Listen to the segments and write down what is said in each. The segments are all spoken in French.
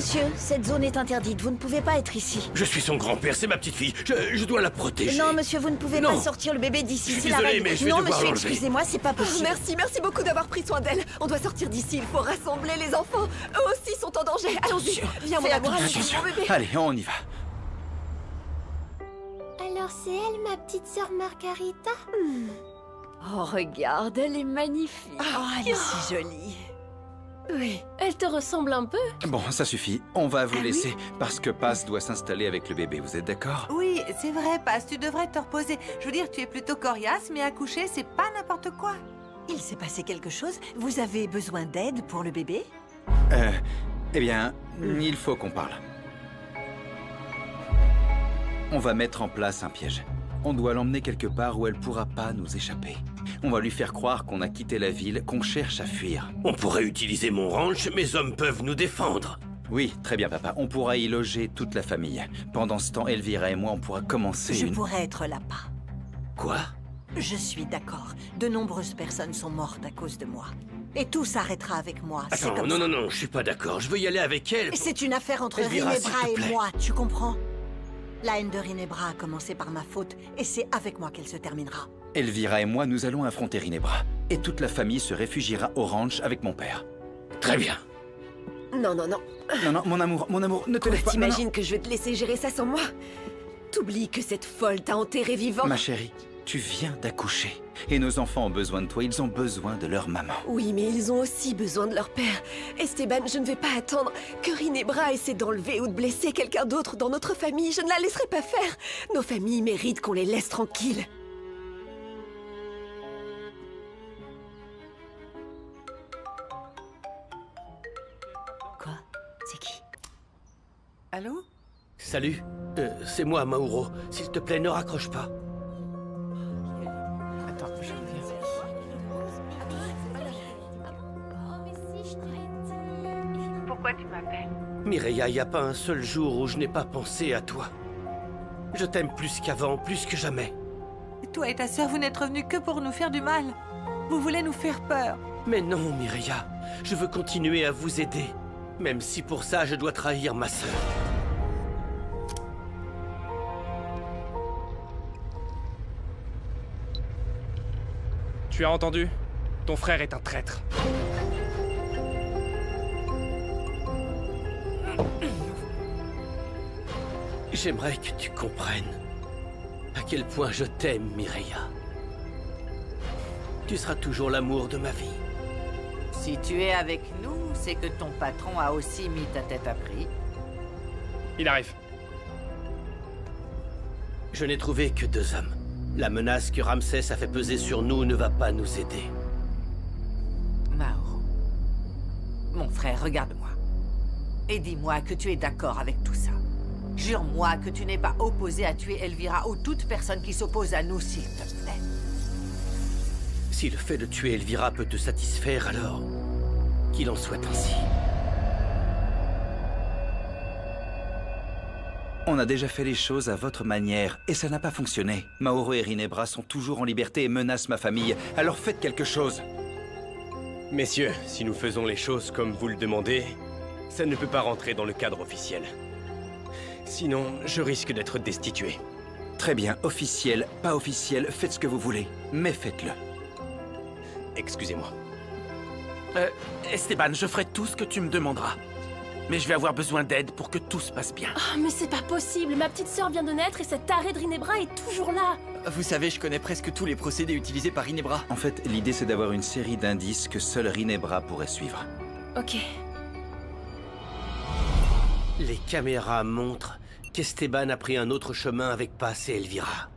Monsieur, cette zone est interdite. Vous ne pouvez pas être ici. Je suis son grand-père, c'est ma petite fille. Je dois la protéger. Non, monsieur, vous ne pouvez Non. pas sortir le bébé d'ici. Je suis C'est la désolé, règle. mais je vais non, devoir monsieur, l'enlever. excusez-moi, c'est pas possible. Merci beaucoup d'avoir pris soin d'elle. On doit sortir d'ici, il faut rassembler les enfants. Eux aussi sont en danger. Allons-y, viens mon amour, allons-y, mon bébé. Allez, on y va. Alors c'est elle, ma petite sœur Margarita? Oh, regarde, elle est magnifique. Oh, elle est si jolie. Oui. Elle te ressemble un peu. Bon, ça suffit. On va vous laisser parce que Paz doit s'installer avec le bébé. Vous êtes d'accord? Oui, c'est vrai, Paz, tu devrais te reposer. Je veux dire, tu es plutôt coriace, mais accoucher, c'est pas n'importe quoi. Il s'est passé quelque chose? Vous avez besoin d'aide pour le bébé? Eh bien, il faut qu'on parle. On va mettre en place un piège. On doit l'emmener quelque part où elle pourra pas nous échapper. On va lui faire croire qu'on a quitté la ville, qu'on cherche à fuir. On pourrait utiliser mon ranch, mes hommes peuvent nous défendre. Oui, très bien, papa. On pourra y loger toute la famille. Pendant ce temps, Elvira et moi, on pourra commencer Je une... pourrais être l'appât. Quoi? Je suis d'accord. De nombreuses personnes sont mortes à cause de moi. Et tout s'arrêtera avec moi. C'est Attends, comme non, ça. non, non, je suis pas d'accord. Je veux y aller avec elle. Et c'est une affaire entre Elvira, Rinebra s'il te et plaît. moi, tu comprends? La haine de Rinebra a commencé par ma faute, et c'est avec moi qu'elle se terminera. Elvira et moi, nous allons affronter Rinebra. Et toute la famille se réfugiera au ranch avec mon père. Très bien. Non, non, non. Non, non, mon amour, ne te Quoi, lève pas. Non, non. t'imagines que je vais te laisser gérer ça sans moi? T'oublies que cette folle t'a enterré vivant? Ma chérie, tu viens d'accoucher. Et nos enfants ont besoin de toi, ils ont besoin de leur maman. Oui, mais ils ont aussi besoin de leur père. Esteban, je ne vais pas attendre que Rinebra essaie d'enlever ou de blesser quelqu'un d'autre dans notre famille. Je ne la laisserai pas faire. Nos familles méritent qu'on les laisse tranquilles. Quoi? C'est qui? Allô? Salut, c'est moi, Mauro. S'il te plaît, ne raccroche pas. Attends, je reviens. Pourquoi tu m'appelles? Mireia, y a pas un seul jour où je n'ai pas pensé à toi. Je t'aime plus qu'avant, plus que jamais. Toi et ta sœur, vous n'êtes revenus que pour nous faire du mal. Vous voulez nous faire peur. Mais non, Mireia, je veux continuer à vous aider. Même si pour ça, je dois trahir ma sœur. Tu as entendu? Ton frère est un traître. J'aimerais que tu comprennes à quel point je t'aime, Mireia. Tu seras toujours l'amour de ma vie. Si tu es avec nous, c'est que ton patron a aussi mis ta tête à prix. Il arrive. Je n'ai trouvé que 2 hommes. La menace que Ramsès a fait peser sur nous ne va pas nous aider. Mauro, mon frère, regarde-moi. Et dis-moi que tu es d'accord avec tout ça. Jure-moi que tu n'es pas opposé à tuer Elvira ou toute personne qui s'oppose à nous, s'il te plaît. Si le fait de tuer Elvira peut te satisfaire, alors qu'il en soit ainsi. On a déjà fait les choses à votre manière, et ça n'a pas fonctionné. Mauro et Rinebra sont toujours en liberté et menacent ma famille, alors faites quelque chose. Messieurs, si nous faisons les choses comme vous le demandez, ça ne peut pas rentrer dans le cadre officiel. Sinon, je risque d'être destitué. Très bien, officiel, pas officiel, faites ce que vous voulez, mais faites-le. Excusez-moi. Esteban, je ferai tout ce que tu me demanderas. Mais je vais avoir besoin d'aide pour que tout se passe bien. Oh, mais c'est pas possible. Ma petite sœur vient de naître et cet taré de Rinebra est toujours là. Vous savez, je connais presque tous les procédés utilisés par Rinebra. En fait, l'idée c'est d'avoir une série d'indices que seul Rinebra pourrait suivre. Ok. Les caméras montrent qu'Esteban a pris un autre chemin avec Paz et Elvira.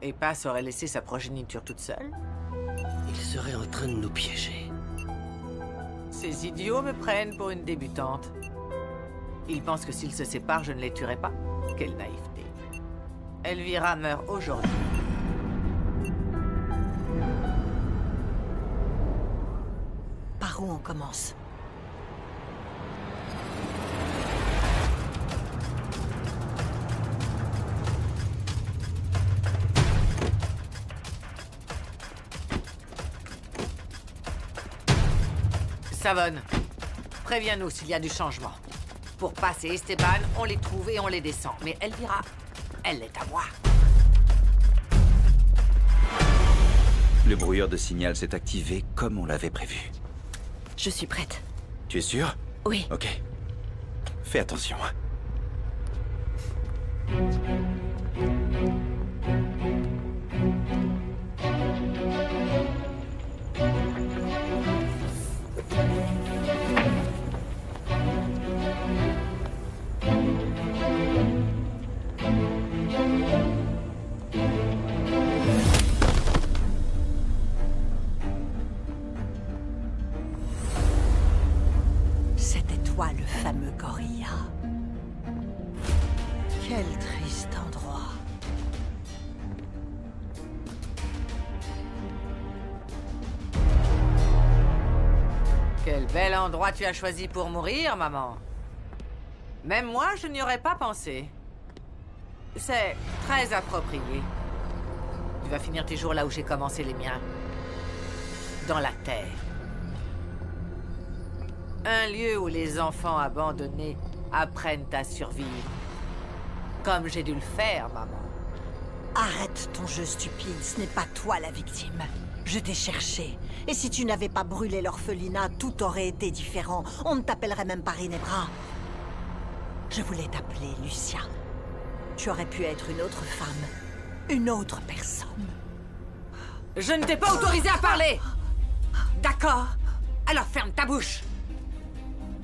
Et Paz aurait laissé sa progéniture toute seule? Il serait en train de nous piéger. Ces idiots me prennent pour une débutante. Ils pensent que s'ils se séparent, je ne les tuerai pas. Quelle naïveté. Elvira meurt aujourd'hui. Par où on commence? Savonne, préviens-nous s'il y a du changement. Pour passer Esteban, on les trouve et on les descend. Mais Elvira, elle est à moi. Le brouilleur de signal s'est activé comme on l'avait prévu. Je suis prête. Tu es sûr? Oui. Ok. Fais attention. C'était toi le fameux gorilla. Quel triste endroit. Quel bel endroit tu as choisi pour mourir, maman. Même moi, je n'y aurais pas pensé. C'est très approprié. Tu vas finir tes jours là où j'ai commencé les miens. Dans la terre. Un lieu où les enfants abandonnés apprennent à survivre. Comme j'ai dû le faire, maman. Arrête ton jeu stupide, ce n'est pas toi la victime. Je t'ai cherché. Et si tu n'avais pas brûlé l'orphelinat, tout aurait été différent. On ne t'appellerait même pas Ginebra. Je voulais t'appeler Lucia. Tu aurais pu être une autre femme. Une autre personne. Je ne t'ai pas autorisé à parler! D'accord? Alors ferme ta bouche!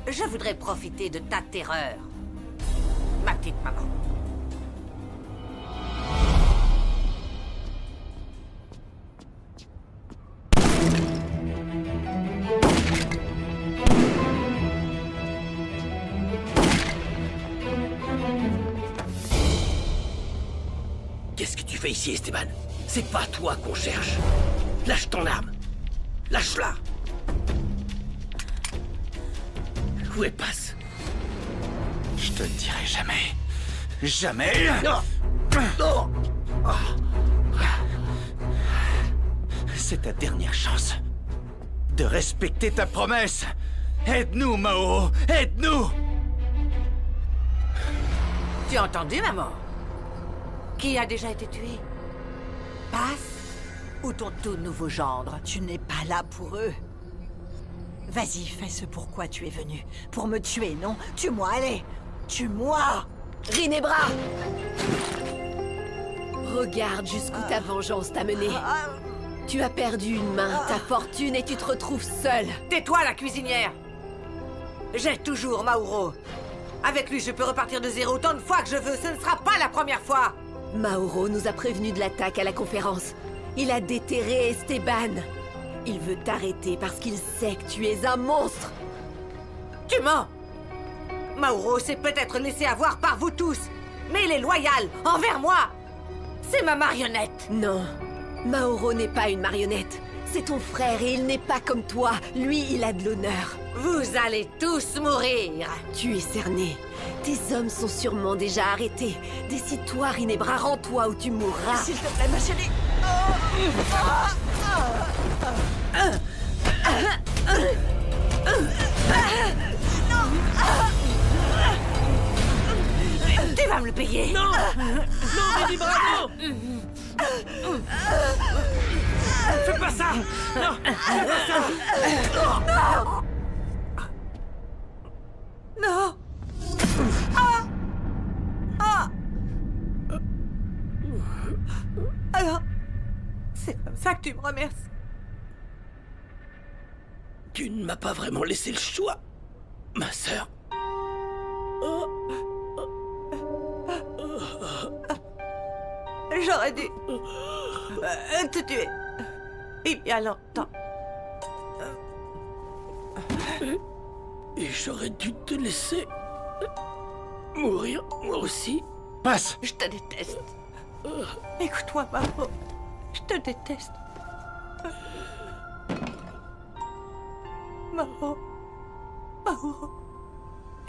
Je voudrais profiter de ta terreur. Ma petite maman. Qu'est-ce que tu fais ici, Esteban? C'est pas toi qu'on cherche. Lâche ton arme. Lâche-la. Où elle passe? Je te le dirai jamais. Jamais. Non. Non. C'est ta dernière chance de respecter ta promesse. Aide-nous, Mauro. Aide-nous. Tu as entendu, maman? Qui a déjà été tué? Passe ou ton tout nouveau gendre? Tu n'es pas là pour eux. Vas-y, fais ce pourquoi tu es venu. Pour me tuer, non? Tue-moi, allez! Tue-moi! Ginebra! Regarde jusqu'où ta vengeance t'a mené. Tu as perdu une main, ta fortune, et tu te retrouves seule. Tais-toi, la cuisinière! J'ai toujours Mauro. Avec lui, je peux repartir de zéro autant de fois que je veux. Ce ne sera pas la première fois! Mauro nous a prévenus de l'attaque à la conférence. Il a déterré Esteban. Il veut t'arrêter parce qu'il sait que tu es un monstre. Tu mens! Mauro s'est peut-être laissé avoir par vous tous, mais il est loyal envers moi! C'est ma marionnette! Non, Mauro n'est pas une marionnette. C'est ton frère et il n'est pas comme toi. Lui, il a de l'honneur. Vous allez tous mourir! Tu es cerné. Tes hommes sont sûrement déjà arrêtés. Décide-toi, Ginebra, rends-toi ou tu mourras. S'il te plaît, ma chérie. Tu vas me le payer! Non! Non, Ginebra, non! Fais pas ça! Non! Fais pas ça! Non! Alors, c'est comme ça que tu me remercies. Tu ne m'as pas vraiment laissé le choix, ma sœur. J'aurais dû te tuer il y a longtemps. Et j'aurais dû te laisser mourir, moi aussi. Passe! Je te déteste. Écoute-moi, maman. Je te déteste. Maman. Maman.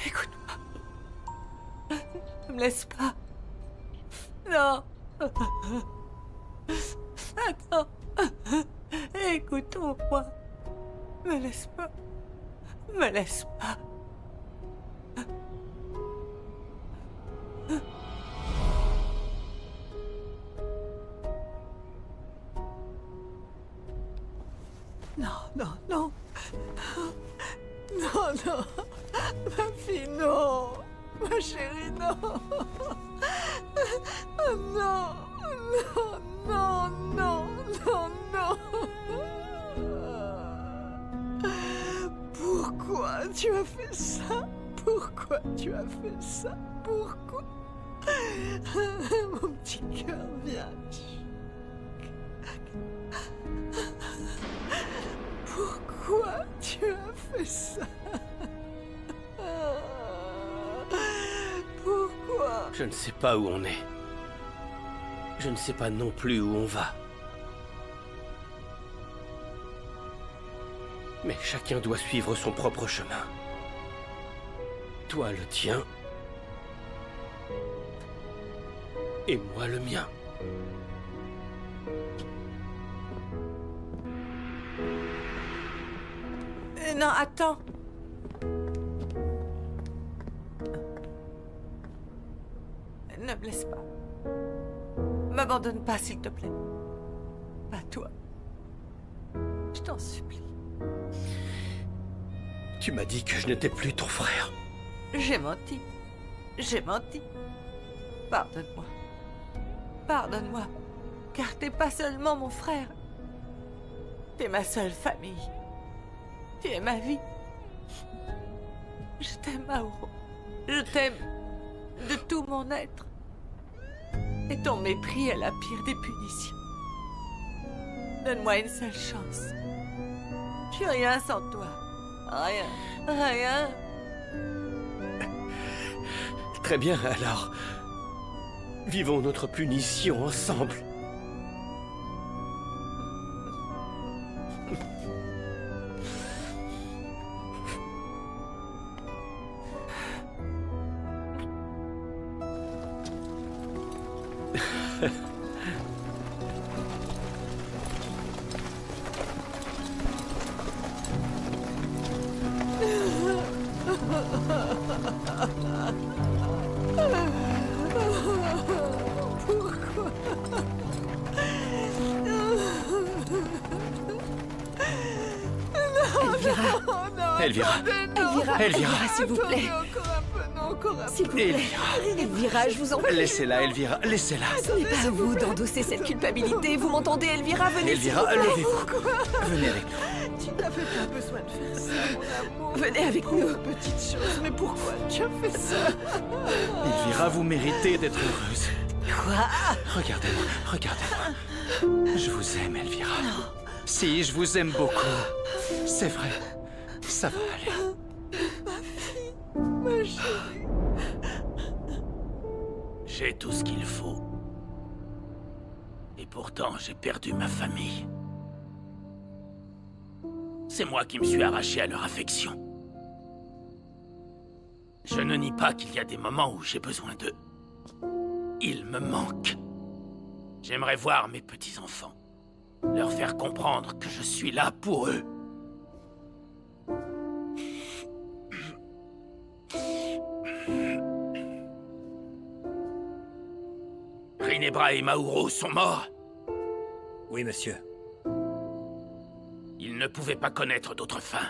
Écoute-moi. Ne me laisse pas. Non. Attends. Écoute-moi. Me laisse pas. Me laisse pas. non, non. Non, non. Ma fille, non. Ma chérie, non. Oh, non, non, non, non, non, non. Pourquoi tu as fait ça? Pourquoi tu as fait ça? Pourquoi? Mon petit cœur, viens. Pourquoi tu as fait ça? Pourquoi? Je ne sais pas où on est. Je ne sais pas non plus où on va. Mais chacun doit suivre son propre chemin. Toi le tien. Et moi le mien. Non, attends. Ne me laisse pas. M'abandonne pas, s'il te plaît. Pas toi. Je t'en supplie. Tu m'as dit que je n'étais plus ton frère. J'ai menti. J'ai menti. Pardonne-moi. Pardonne-moi. Car t'es pas seulement mon frère. T'es ma seule famille. Tu es ma vie. Je t'aime, Mauro. Je t'aime de tout mon être. Et ton mépris est la pire des punitions. Donne-moi une seule chance. Je suis rien sans toi. Rien. Rien. Très bien, alors. Vivons notre punition ensemble. Elvira, s'il vous plaît. S'il vous plaît. Elvira, je vous en prie. Laissez-la, Elvira, laissez-la. Ce n'est pas à vous d'endosser cette culpabilité. Vous m'entendez, Elvira? Venez, Elvira, s'il vous plaît. levez-vous. Venez avec nous. Tu n'avais pas besoin de faire ça, mon amour. Venez avec nous. Petite chose, mais pourquoi tu as fait ça? Elvira, vous méritez d'être heureuse. Quoi? Regardez-moi, regardez-moi. Je vous aime, Elvira. Si, je vous aime beaucoup. C'est vrai. Ça va aller. Ma fille, ma chérie. J'ai tout ce qu'il faut. Et pourtant, j'ai perdu ma famille. C'est moi qui me suis arraché à leur affection. Je ne nie pas qu'il y a des moments où j'ai besoin d'eux. Ils me manquent. J'aimerais voir mes petits-enfants. Leur faire comprendre que je suis là pour eux. Rinebra et Mauro sont morts. Oui, monsieur. Ils ne pouvaient pas connaître d'autre fin.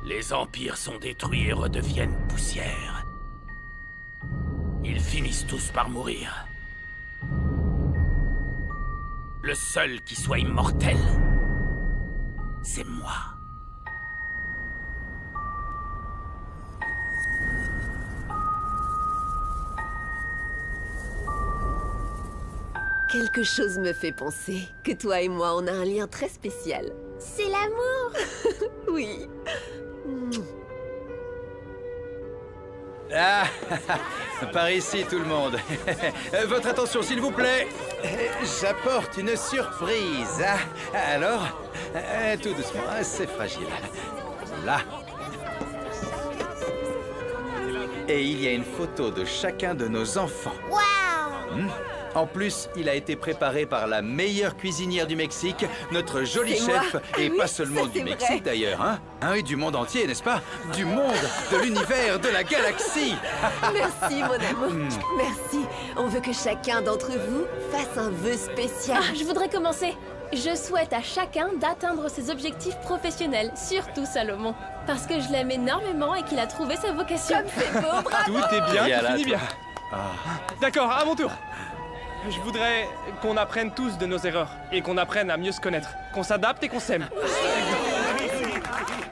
Les empires sont détruits et redeviennent poussière. Ils finissent tous par mourir. Le seul qui soit immortel, c'est moi. Quelque chose me fait penser que toi et moi, on a un lien très spécial. C'est l'amour. Oui. Ah, par ici, tout le monde. Votre attention, s'il vous plaît. J'apporte une surprise. Alors, tout doucement, c'est fragile. Là. Et il y a une photo de chacun de nos enfants. Waouh! En plus, il a été préparé par la meilleure cuisinière du Mexique, notre joli C'est chef, moi. et Ah oui, pas seulement ça, du c'est Mexique vrai. d'ailleurs, hein? Ah oui, du monde entier, n'est-ce pas? Du monde, de l'univers, de la galaxie. Merci, mon amour. Merci. On veut que chacun d'entre vous fasse un vœu spécial. Ah, je voudrais commencer. Je souhaite à chacun d'atteindre ses objectifs professionnels, surtout Salomon. Parce que je l'aime énormément et qu'il a trouvé sa vocation. Comme c'est beau, bravo! Tout est bien Et à qui la finit bien. Ah. D'accord, à mon tour. Je voudrais qu'on apprenne tous de nos erreurs et qu'on apprenne à mieux se connaître, qu'on s'adapte et qu'on s'aime.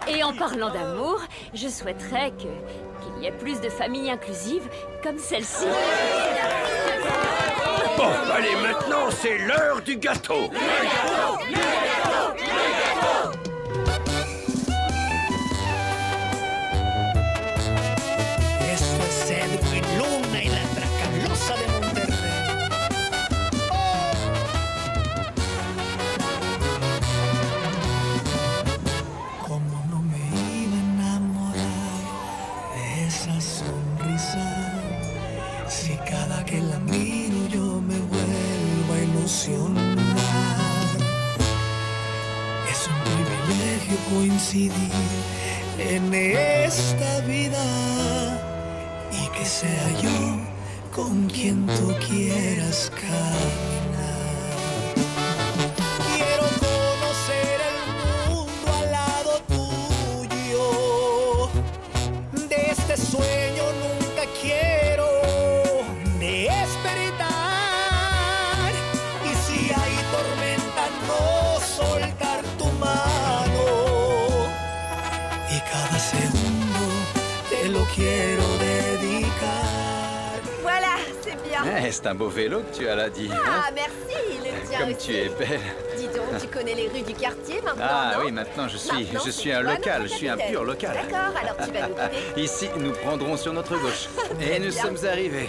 Et en parlant d'amour, je souhaiterais qu'il y ait plus de familles inclusives comme celle-ci. Bon, allez, maintenant, c'est l'heure du gâteau. Esto es Edwin Luna y la Tracalosa de Monterrey. Como no me iba a enamorar de esa sonrisa, si cada que la miro yo me vuelvo a ilusionar. Es un privilegio coincidir en esta vida y que sea yo con quien tú quieras caminar. Quiero conocer el mundo al lado tuyo. De este sueño nunca quiero despertar. Y si hay tormenta, no soltar tu mano. Y cada segundo te lo quiero dedicar. Voilà, c'est bien. Eh, c'est un beau vélo que tu as là, dis. Ah, hein? merci, le tien Comme aussi. tu es belle. Dis donc, tu connais les rues du quartier maintenant, Ah non? oui, maintenant je suis Maintenant, un c'est toi local, notre je suis un capitaine. pur local. D'accord, alors tu vas nous guider Ici, nous prendrons sur notre gauche. Très Et nous bien. sommes arrivés.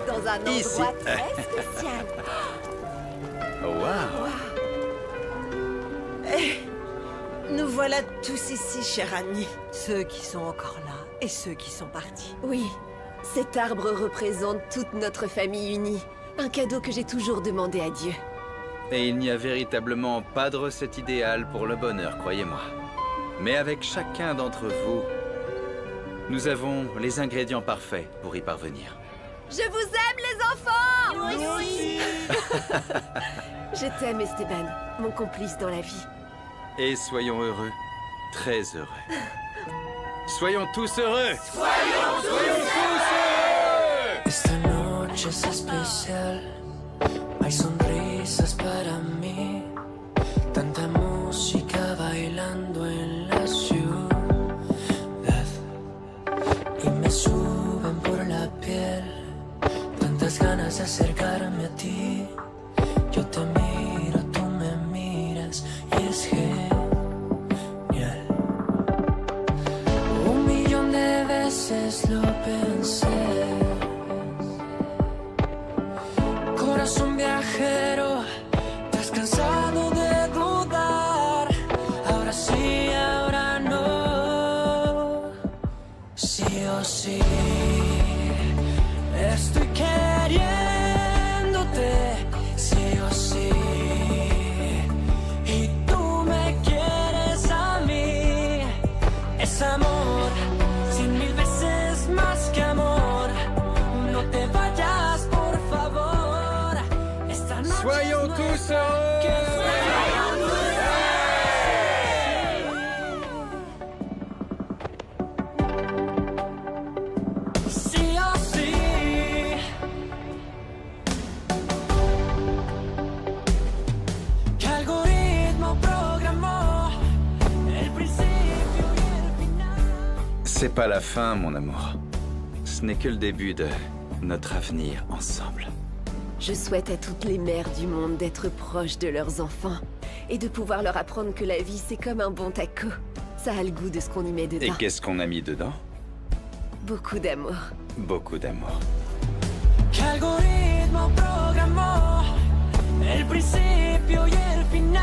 dans un endroit Ici. très spécial. Waouh! Nous voilà tous ici, cher ami. Ceux qui sont encore là et ceux qui sont partis. Oui, cet arbre représente toute notre famille unie. Un cadeau que j'ai toujours demandé à Dieu. Et il n'y a véritablement pas de recette idéale pour le bonheur, croyez-moi. Mais avec chacun d'entre vous, nous avons les ingrédients parfaits pour y parvenir. Je vous aime, les enfants! Nous aussi. Je t'aime, Esteban, mon complice dans la vie. Et soyons heureux, très heureux. Soyons tous heureux! Soyons tous heureux! Esta noche es especial. Hay sonrisas para mí. Tanta música bailando en la ciudad. Y me suben por la piel. Tantas ganas de acercarme a ti. Yo te miro, tú me miras. Y es genial. 1.000.000 de veces lo pensé. Corazón viajero, te has cansado de dudar. Ahora sí, ahora no. Sí o sí, estoy queriéndote. Sí o sí, y tú me quieres a mí. Es amor, 100.000 veces más que amor. No te vayas, por favor. Esta noche Soyons es tous nuestra, heureux! que soyons tous heureux. Sí o sí. ¿Qué algoritmo programó el principio y el final? C'est pas la fin, mon amour. Ce n'est que le début de notre avenir ensemble. Je souhaite à toutes les mères du monde d'être proches de leurs enfants et de pouvoir leur apprendre que la vie, c'est comme un bon taco. Ça a le goût de ce qu'on y met Et dedans. qu'est-ce qu'on a mis dedans? Beaucoup d'amour. Beaucoup d'amour. ¿Qué algoritmo programó el principio y el final?